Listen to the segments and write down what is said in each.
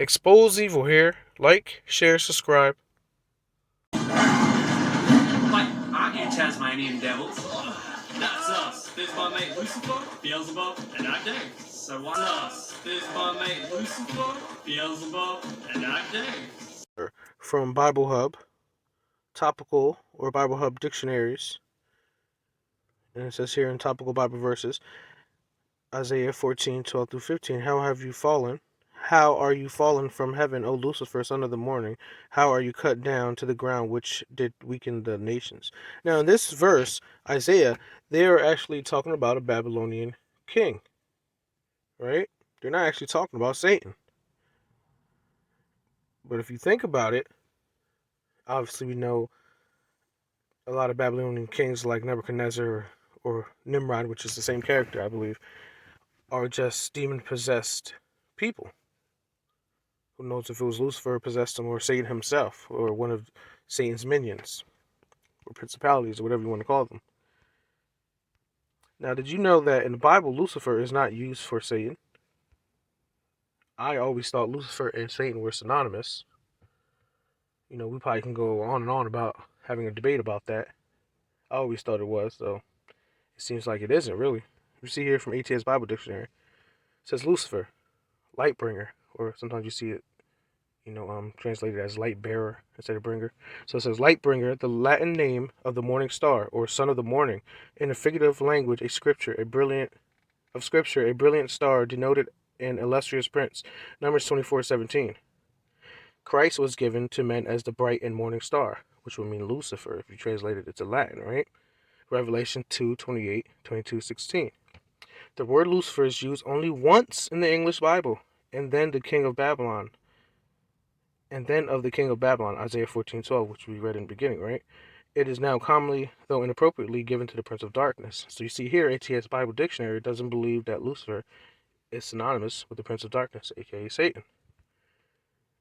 Expose evil here. Like, share, subscribe. Like, aren't you Tasmanian devils? That's us. There's my mate Lucifer, Beelzebub, and I Dave. So what's us? There's my mate Lucifer, Beelzebub, and I Dave. From Bible Hub, topical or Bible Hub dictionaries. And it says here in topical Bible verses, Isaiah 14:12-15. How have you fallen? How are you fallen from heaven, O Lucifer, son of the morning? How are you cut down to the ground, which did weaken the nations? Now, in this verse, Isaiah, they are actually talking about a Babylonian king, right? They're not actually talking about Satan. But if you think about it, obviously we know a lot of Babylonian kings like Nebuchadnezzar or Nimrod, which is the same character, I believe, are just demon-possessed people. Who knows if it was Lucifer who possessed him or Satan himself or one of Satan's minions or principalities or whatever you want to call them. Now, did you know that in the Bible, Lucifer is not used for Satan? I always thought Lucifer and Satan were synonymous. You know, we probably can go on and on about having a debate about that. I always thought it was, though. It seems like it isn't, really. You see here from ATS Bible Dictionary. It says Lucifer, light bringer, or sometimes you see it, translated as light bearer instead of bringer. So it says light bringer, the Latin name of the morning star, or son of the morning. In a figurative language, a brilliant star denoted an illustrious prince. Numbers 24:17. Christ was given to men as the bright and morning star, which would mean Lucifer if you translated it to Latin, right? Revelation 2:28, 22:16. The word Lucifer is used only once in the English Bible, and then of the king of Babylon, Isaiah 14:12, which we read in the beginning, right? It is now commonly, though inappropriately, given to the prince of darkness. So you see here, ATS Bible Dictionary doesn't believe that Lucifer is synonymous with the prince of darkness, aka Satan.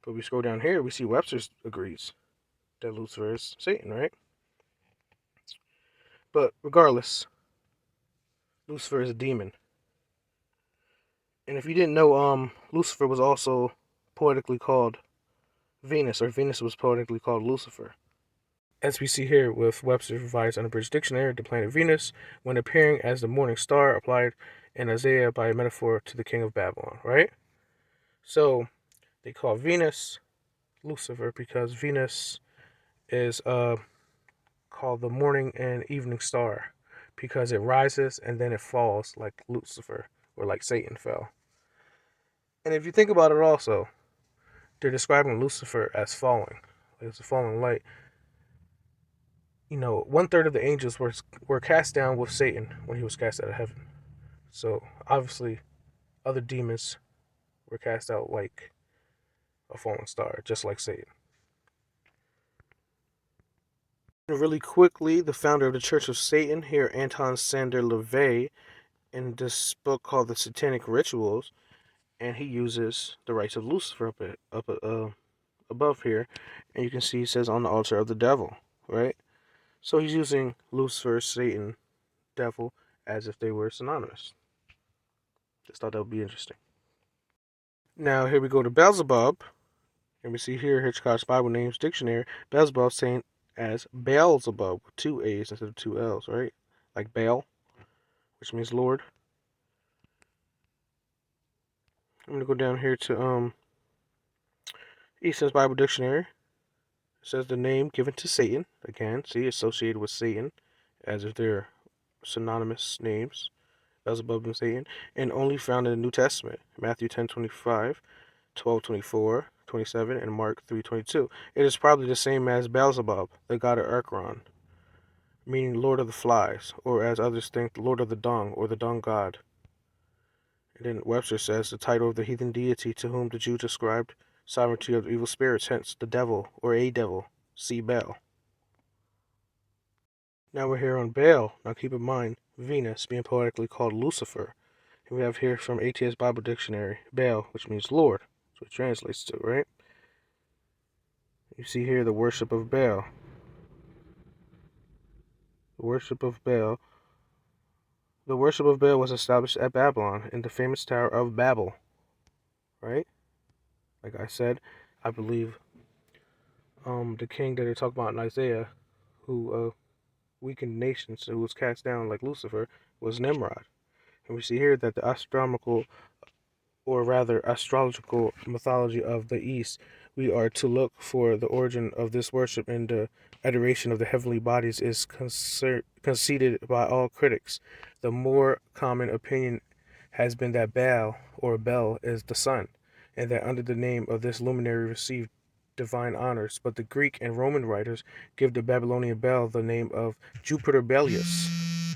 But we scroll down here, we see Webster's agrees that Lucifer is Satan, right? But regardless, Lucifer is a demon. And if you didn't know, Lucifer was also poetically called Venus, or Venus was poetically called Lucifer. As we see here with Webster's Revised Unabridged Dictionary, the planet Venus, when appearing as the morning star, applied in Isaiah by metaphor to the king of Babylon, right? So they call Venus Lucifer because Venus is called the morning and evening star because it rises and then it falls like Lucifer or like Satan fell. And if you think about it also, they're describing Lucifer as falling. It's a falling light. You know, 1/3 of the angels were cast down with Satan when he was cast out of heaven. So obviously, other demons were cast out like a falling star, just like Satan. Really quickly, the founder of the Church of Satan, here Anton Sander LaVey, in this book called The Satanic Rituals, and he uses the rights of Lucifer above here, and you can see it says on the altar of the devil, right? So he's using Lucifer, Satan, devil as if they were synonymous. Just thought that would be interesting. Now here we go to Beelzebub, and we see here Hitchcock's Bible Names Dictionary, Beelzebub saying as Beelzebub with 2 A's instead of 2 L's, right? Like Baal, which means Lord. I'm gonna go down here to Easton's Bible Dictionary. It says the name given to Satan. Again, see, associated with Satan, as if they're synonymous names. Beelzebub and Satan, and only found in the New Testament. Matthew 10:25, 12:24, 27, and Mark 3:22. It is probably the same as Beelzebub, the god of Ekron, meaning Lord of the Flies, or as others think, Lord of the Dung, or the Dung God. And then Webster says the title of the heathen deity to whom the Jews ascribed sovereignty of evil spirits, hence the devil, or a devil, see Baal. Now we're here on Baal. Now keep in mind, Venus being poetically called Lucifer. And we have here from ATS Bible Dictionary, Baal, which means Lord. That's what it translates to, right? You see here the worship of Baal. The worship of Baal. The worship of Baal was established at Babylon in the famous Tower of Babel, right? Like I said, I believe the king that they talk about in Isaiah, who weakened nations, who was cast down like Lucifer, was Nimrod. And we see here that the astronomical, or rather astrological mythology of the East, we are to look for the origin of this worship in the adoration of the heavenly bodies is conceded by all critics. The more common opinion has been that Baal, or Bel, is the sun, and that under the name of this luminary received divine honors, but the Greek and Roman writers give the Babylonian Baal the name of Jupiter Bellius.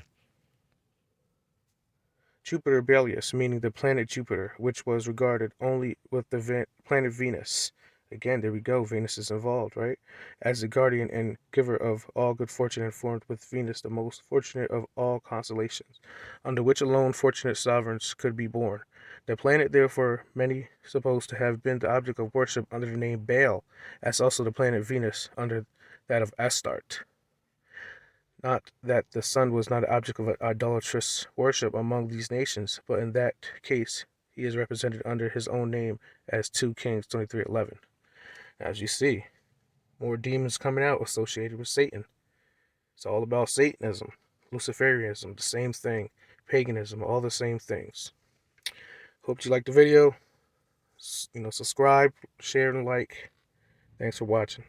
Jupiter Bellius, meaning the planet Jupiter, which was regarded only with the planet Venus. Again, there we go, Venus is involved, right? As the guardian and giver of all good fortune, and formed with Venus the most fortunate of all constellations, under which alone fortunate sovereigns could be born. The planet, therefore, many suppose to have been the object of worship under the name Baal, as also the planet Venus under that of Astarte. Not that the sun was not an object of idolatrous worship among these nations, but in that case he is represented under his own name as 2 Kings 23:11. As you see, more demons coming out associated with Satan. It's all about Satanism, Luciferianism, the same thing, paganism, all the same things. Hope you liked the video. Subscribe, share, and like. Thanks for watching.